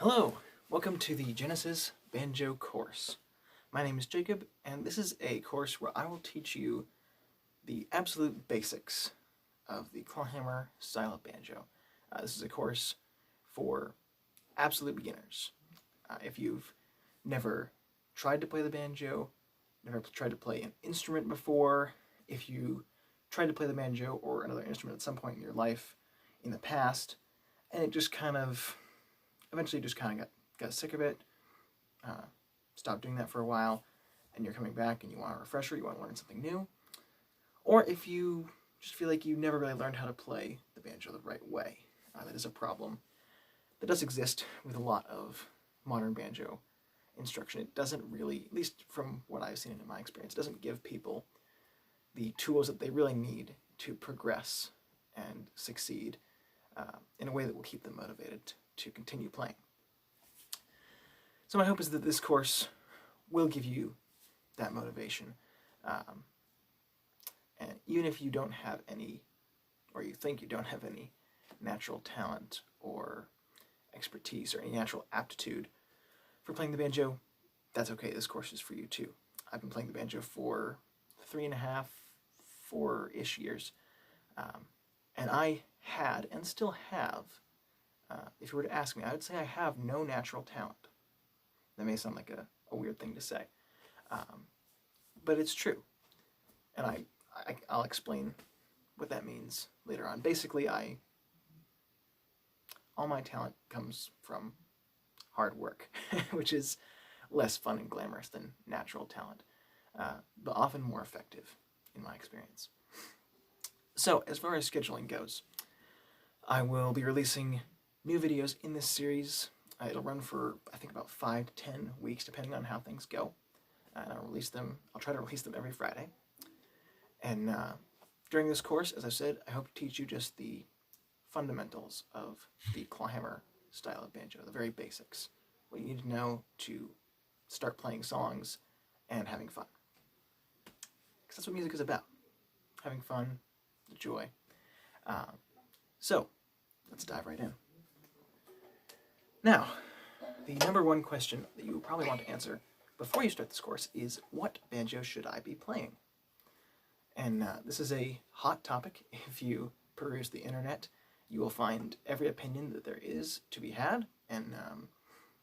Hello, welcome to the Genesis Banjo course. My name is Jacob, and this is a course where I will teach you the absolute basics of the clawhammer style of banjo. This is a course for absolute beginners. If you've never tried to play the banjo, never tried to play an instrument before, if you tried to play the banjo or another instrument at some point in your life in the past, and it just eventually just kind of got sick of it, stopped doing that for a while, and you're coming back and you want a refresher, you want to learn something new, or if you just feel like you never really learned how to play the banjo the right way. That is a problem that does exist with a lot of modern banjo instruction. It doesn't really, at least from what I've seen in my experience, it doesn't give people the tools that they really need to progress and succeed in a way that will keep them motivated to continue playing. So my hope is that this course will give you that motivation. And even if you don't have any, or you think you don't have any natural talent or expertise or any natural aptitude for playing the banjo, that's okay. This course is for you too. I've been playing the banjo for 3.5, 4-ish years. And I had, and still have, if you were to ask me, I would say I have no natural talent. That may sound like a weird thing to say, but it's true. And I'll explain what that means later on. Basically, all my talent comes from hard work, which is less fun and glamorous than natural talent, but often more effective in my experience. So, as far as scheduling goes, I will be releasing new videos in this series. It'll run for, I think, about 5 to 10 weeks, depending on how things go. And I'll try to release them every Friday. And during this course, as I said, I hope to teach you just the fundamentals of the clawhammer style of banjo, the very basics. What you need to know to start playing songs and having fun. Because that's what music is about. Having fun, the joy. So, let's dive right in. Now, the number one question that you will probably want to answer before you start this course is, what banjo should I be playing? And this is a hot topic. If you peruse the internet, you will find every opinion that there is to be had, and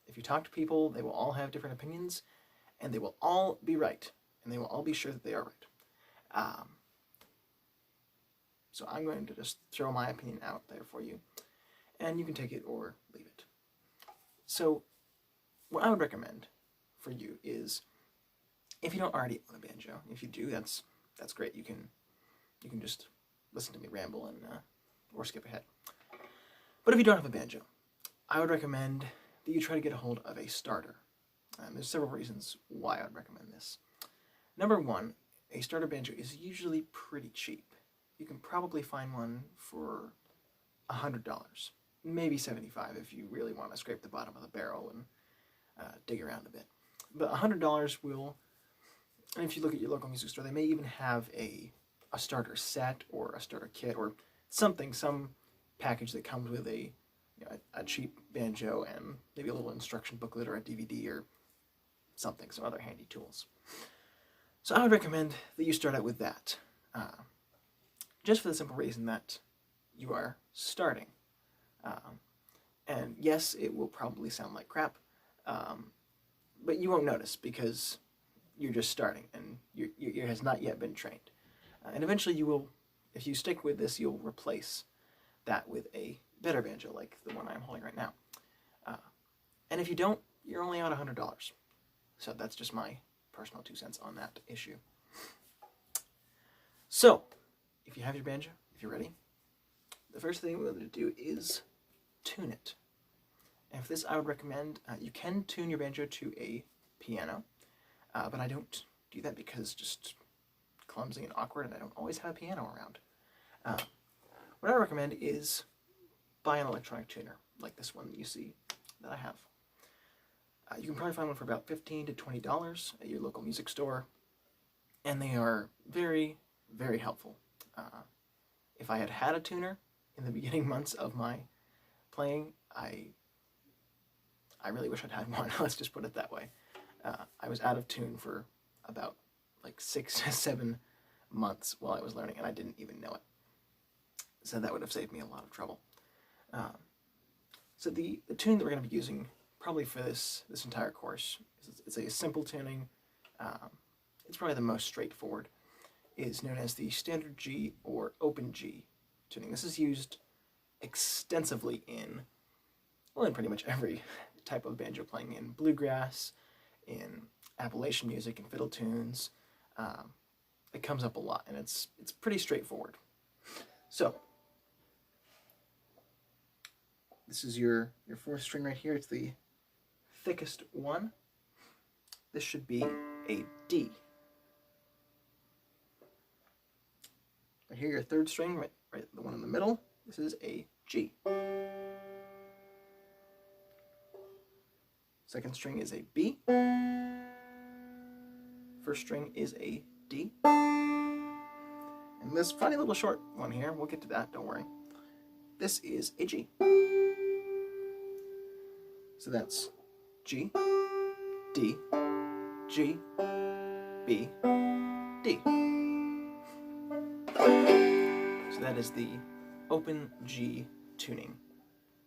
if you talk to people, they will all have different opinions, and they will all be right, and they will all be sure that they are right. So I'm going to just throw my opinion out there for you, and you can take it or leave it. So what I would recommend for you is, if you don't already own a banjo, if you do, that's great. You can just listen to me ramble and or skip ahead. But if you don't have a banjo, I would recommend that you try to get a hold of a starter. There's several reasons why I would recommend this. Number one, a starter banjo is usually pretty cheap. You can probably find one for $100, maybe $75 if you really want to scrape the bottom of the barrel and dig around a bit. But $100 will, and if you look at your local music store, they may even have a starter set or a starter kit or something, some package that comes with a cheap banjo and maybe a little instruction booklet or a DVD or something, some other handy tools. So I would recommend that you start out with that. Just for the simple reason that you are starting. And yes, it will probably sound like crap, but you won't notice because you're just starting and your ear has not yet been trained. And eventually you will, if you stick with this, you'll replace that with a better banjo like the one I'm holding right now. And if you don't, you're only out $100. So that's just my personal 2 cents on that issue. So, if you have your banjo, if you're ready, the first thing we're going to do is tune it. And for this, I would recommend, you can tune your banjo to a piano, but I don't do that because it's just clumsy and awkward, and I don't always have a piano around. What I recommend is buy an electronic tuner, like this one that you see that I have. You can probably find one for about $15 to $20 at your local music store, and they are very, very helpful. If I had had a tuner in the beginning months of my playing, I I really wish I'd had one. Let's just put it that way. I was out of tune for about like 6 to 7 months while I was learning, and I didn't even know it. So that would have saved me a lot of trouble. So the tuning that we're going to be using probably for this entire course, it's a simple tuning. It's probably the most straightforward. Is known as the standard G or open G tuning. This is used extensively in pretty much every type of banjo playing, in bluegrass, in Appalachian music, and fiddle tunes. It comes up a lot, and it's pretty straightforward. So this is your fourth string right here. It's the thickest one. This should be a D. Right here, your third string, right, the one in the middle. This is a G. Second string is a B. First string is a D. And this funny little short one here, we'll get to that, don't worry. This is a G. So that's G, D, G, B, D. So that is the open G tuning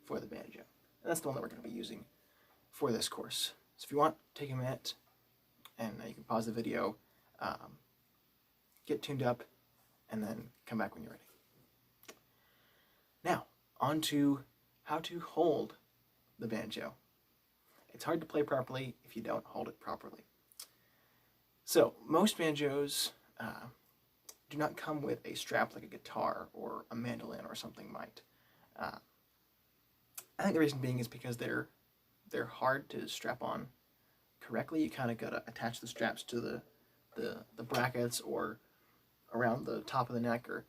for the banjo. And that's the one that we're going to be using for this course. So if you want, take a minute and you can pause the video, get tuned up, and then come back when you're ready. Now, on to how to hold the banjo. It's hard to play properly if you don't hold it properly. So, most banjos do not come with a strap like a guitar or a mandolin or something might. I think the reason being is because they're hard to strap on correctly. You kind of gotta attach the straps to the brackets or around the top of the neck, or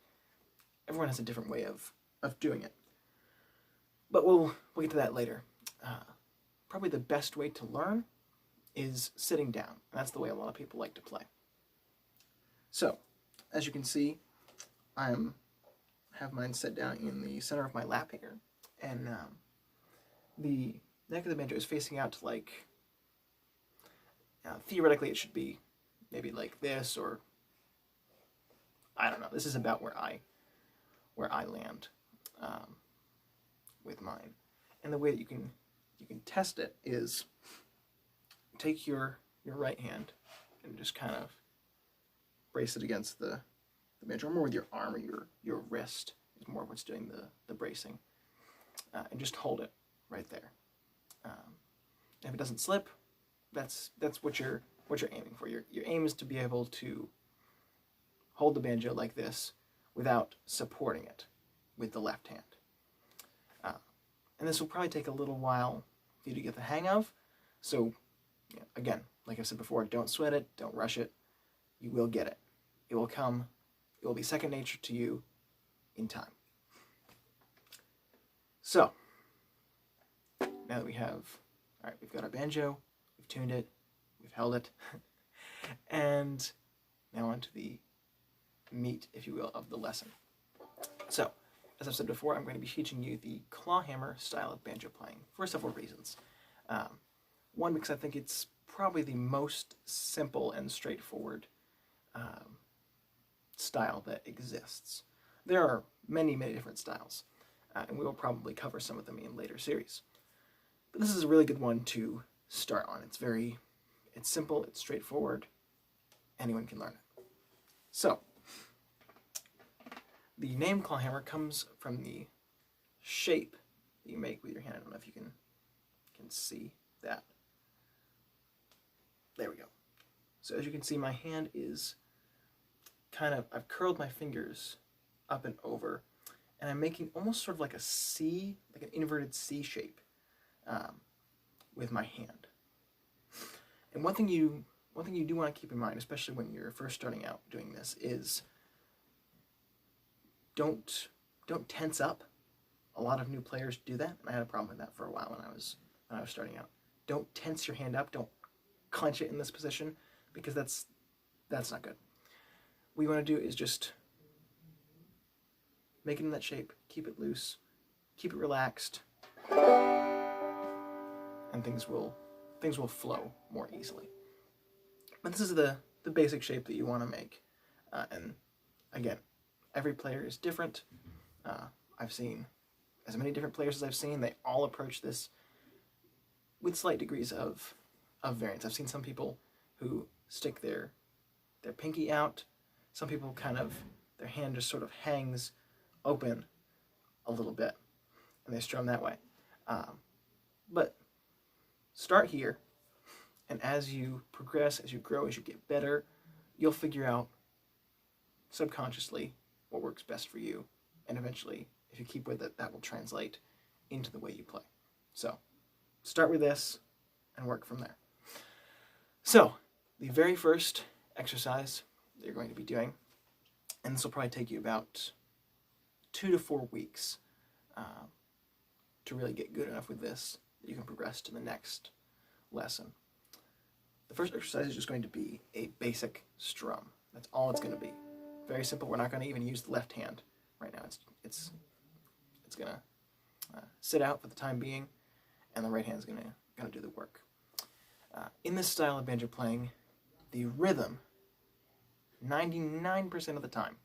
everyone has a different way of doing it. But we'll get to that later. Probably the best way to learn is sitting down. And that's the way a lot of people like to play. So, as you can see, I have mine set down in the center of my lap here, and the neck of the banjo is facing out to, like, theoretically it should be maybe like this, or I don't know. This is about where I land with mine. And the way that you can test it is take your right hand and just kind of brace it against the banjo, or more with your arm, or your wrist is more what's doing the bracing, and just hold it right there. If it doesn't slip, that's what you're aiming for. Your aim is to be able to hold the banjo like this without supporting it with the left hand. And this will probably take a little while for you to get the hang of. So, again, like I said before, don't sweat it, don't rush it. You will get it. It will come. It will be second nature to you in time. So, now that we've got our banjo, we've tuned it, we've held it, and now on to the meat, if you will, of the lesson. So, as I've said before, I'm going to be teaching you the clawhammer style of banjo playing for several reasons. One, because I think it's probably the most simple and straightforward style that exists. There are many, many different styles, and we will probably cover some of them in later series. But this is a really good one to start on. It's simple, it's straightforward, anyone can learn it. So, the name clawhammer comes from the shape that you make with your hand. I don't know if you can see that. There we go. So as you can see, my hand is I've curled my fingers up and over, and I'm making almost sort of like a C, like an inverted C shape with my hand. And one thing you do want to keep in mind, especially when you're first starting out doing this, is don't tense up. A lot of new players do that, and I had a problem with that for a while when I was starting out. Don't tense your hand up. Don't clench it in this position, because that's not good. What you want to do is just make it in that shape, keep it loose, keep it relaxed, and things will flow more easily. But this is the basic shape that you want to make. And again, every player is different. I've seen as many different players as I've seen. They all approach this with slight degrees of variance. I've seen some people who stick their pinky out. Some people their hand just sort of hangs open a little bit, and they strum that way. But start here, and as you progress, as you grow, as you get better, you'll figure out subconsciously what works best for you, and eventually, if you keep with it, that will translate into the way you play. So, start with this and work from there. So, the very first exercise that you're going to be doing, and this will probably take you about 2 to 4 weeks to really get good enough with this that you can progress to the next lesson. The first exercise is just going to be a basic strum. That's all it's going to be. Very simple. We're not going to even use the left hand right now. It's going to sit out for the time being, and the right hand's going to do the work. In this style of banjo playing, the rhythm, 99% of the time,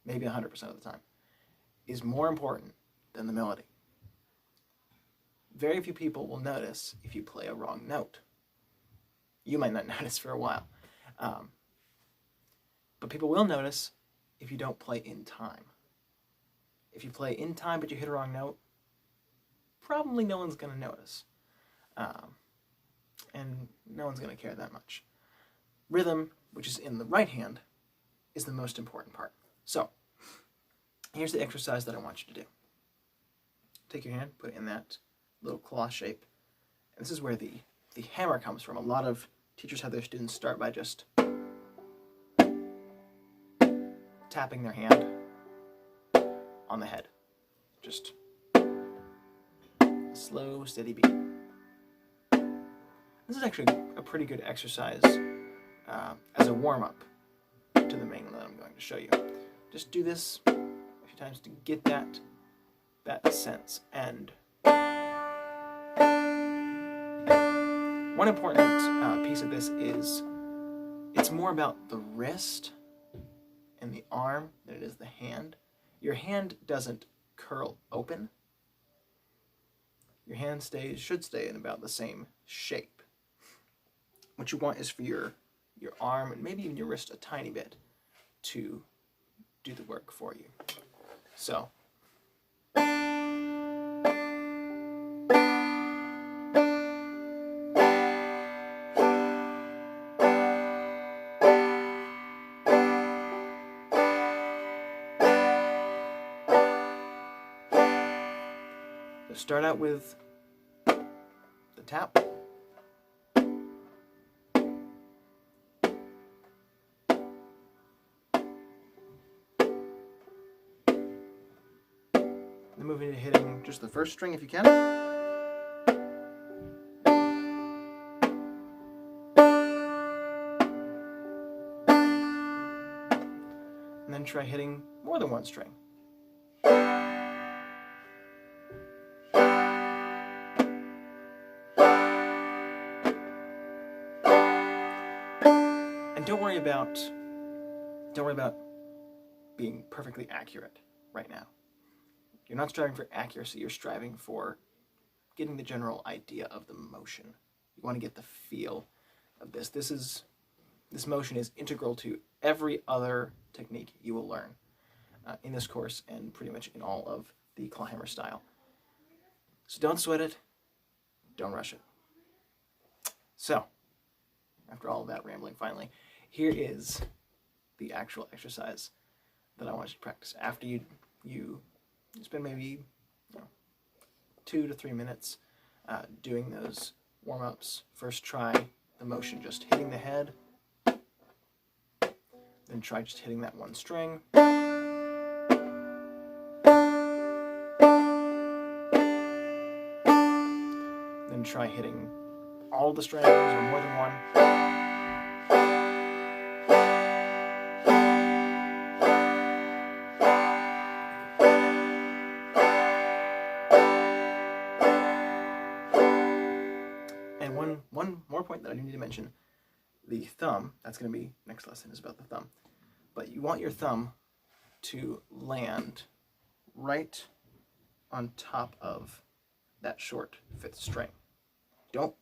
maybe 100% of the time, is more important than the melody. Very few people will notice if you play a wrong note. You might not notice for a while. But people will notice if you don't play in time. If you play in time but you hit a wrong note, probably no one's going to notice. And no one's going to care that much. Rhythm, which is in the right hand, is the most important part. So, here's the exercise that I want you to do. Take your hand, put it in that little claw shape. And this is where the hammer comes from. A lot of teachers have their students start by just tapping their hand on the head. Just a slow, steady beat. This is actually a pretty good exercise as a warm-up to the main one that I'm going to show you. Just do this a few times to get that sense. And one important piece of this is it's more about the wrist and the arm than it is the hand. Your hand doesn't curl open. Your hand should stay in about the same shape. What you want is for your arm and maybe even your wrist a tiny bit to do the work for you. So, start out with the tap. Then move into hitting just the first string if you can. And then try hitting more than one string. And don't worry about being perfectly accurate right now. You're not striving for accuracy, you're striving for getting the general idea of the motion. You want to get the feel of this. This motion is integral to every other technique you will learn in this course and pretty much in all of the clawhammer style. So don't sweat it, don't rush it. So, after all of that rambling, finally, here is the actual exercise that I want you to practice. After you spend maybe 2 to 3 minutes doing those warm-ups. First try the motion just hitting the head, then try just hitting that one string. Then try hitting all the strings or more than one. one more point that I do need to mention. The thumb, that's going to be, next lesson is about the thumb. But you want your thumb to land right on top of that short 5th string. Don't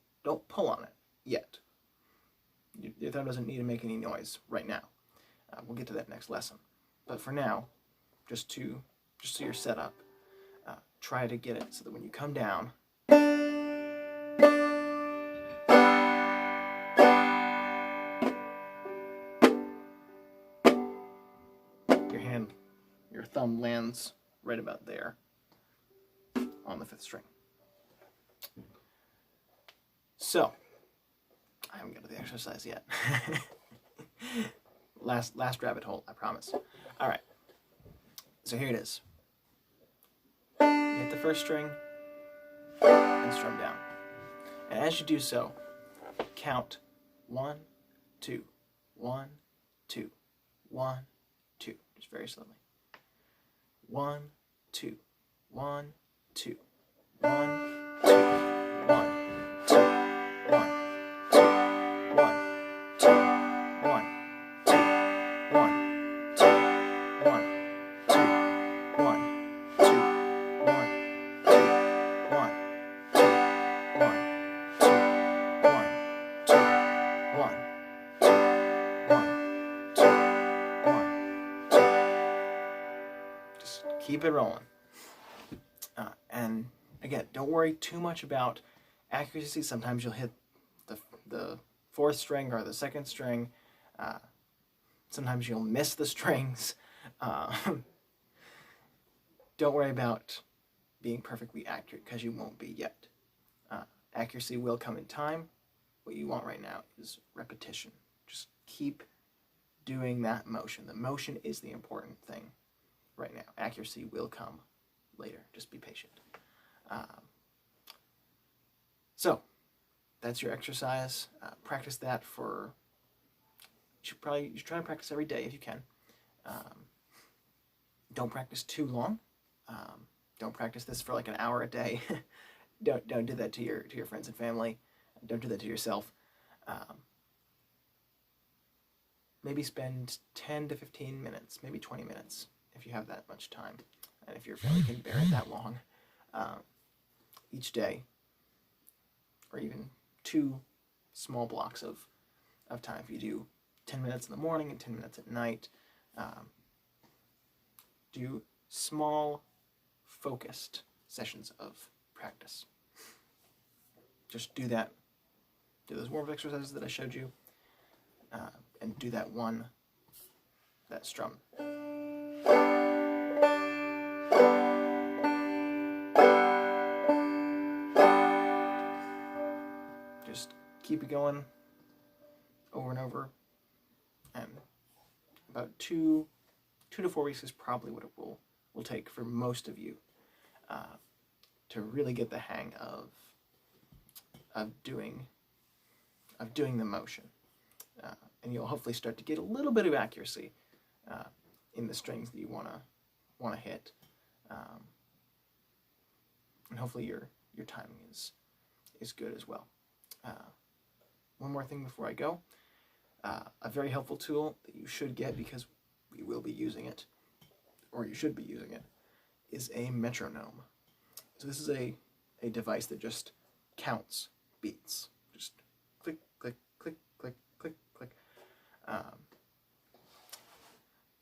pull on it yet. Your thumb doesn't need to make any noise right now. We'll get to that next lesson. But for now, just so you're set up, try to get it so that when you come down, your thumb lands right about there on the 5th string. So, I haven't got to the exercise yet. last rabbit hole, I promise. All right. So here it is. You hit the 1st string and strum down. And as you do so, count 1, 2, 1, 2, 1, 2, just very slowly. 1, 2, 1, 2, 1, 2, 1, 2, 1, 2, 1, 2, 1, 2, 1, 2, 1, 2, 1, 2, 1, 2, 1, 2, 1, 2, 1, 2, 1, 2, 1, 2, 1, 2. Just keep it rolling. And again, don't worry too much about accuracy. Sometimes you'll hit the 4th string or the 2nd string. Sometimes you'll miss the strings. Don't worry about being perfectly accurate, because you won't be yet. Accuracy will come in time. What you want right now is repetition. Just keep doing that motion. The motion is the important thing right now. Accuracy will come later. Just be patient. So that's your exercise. Practice that for, you should try to practice every day if you can. Don't practice too long. Don't practice this for like an hour a day. Don't do that to your friends and family. Don't do that to yourself. Maybe spend 10 to 15 minutes, maybe 20 minutes if you have that much time, and if your family can bear it that long, each day, or even 2 small blocks of time. If you do 10 minutes in the morning and 10 minutes at night, do small, focused sessions of practice. Just do that. Do those warm-up exercises that I showed you, and do that strum. Just keep it going over and over, and about 2 to 4 weeks is probably what it will take for most of you to really get the hang of doing the motion, and you'll hopefully start to get a little bit of accuracy in the strings that you want to hit, and hopefully your timing is good as well. One more thing before I go. A very helpful tool that you should get, because we will be using it, or you should be using it, is a metronome. So this is a device that just counts beats. Just click, click, click, click, click, click.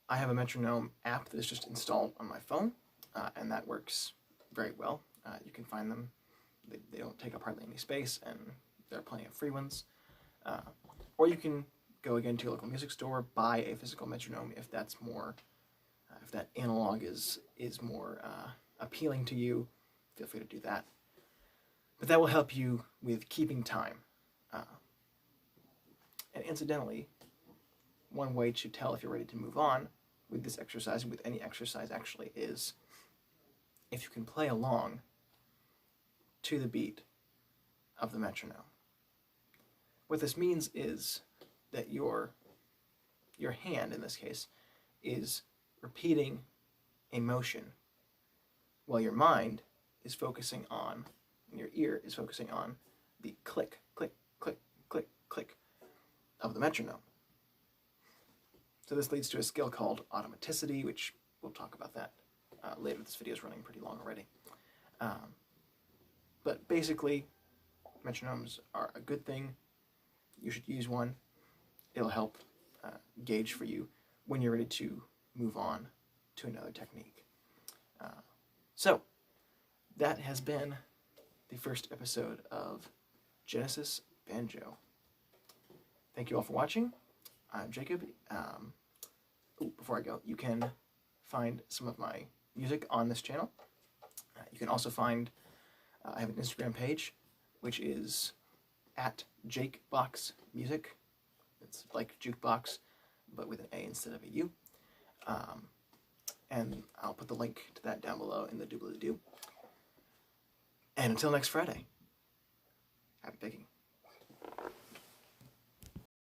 I have a metronome app that is just installed on my phone, and that works very well. You can find them. They don't take up hardly any space, and there are plenty of free ones. Or you can go again to your local music store, buy a physical metronome if that's more, if that analog is more appealing to you. Feel free to do that. But that will help you with keeping time. And incidentally, one way to tell if you're ready to move on with this exercise, and with any exercise actually, is if you can play along to the beat of the metronome. What this means is that your hand, in this case, is repeating a motion, while your mind is focusing on, and your ear is focusing on, the click, click, click, click, click of the metronome. So this leads to a skill called automaticity, which we'll talk about that later. This video is running pretty long already. But basically, metronomes are a good thing. You should use one. It'll help gauge for you when you're ready to move on to another technique. So that has been the first episode of Genesis Banjo. Thank you all for watching. I'm Jacob. Before I go, you can find some of my music on this channel. You can also find, I have an Instagram page, which is at JakeBoxMusic. It's like jukebox, but with an A instead of a U. And I'll put the link to that down below in the doobly-doo. And until next Friday, happy picking.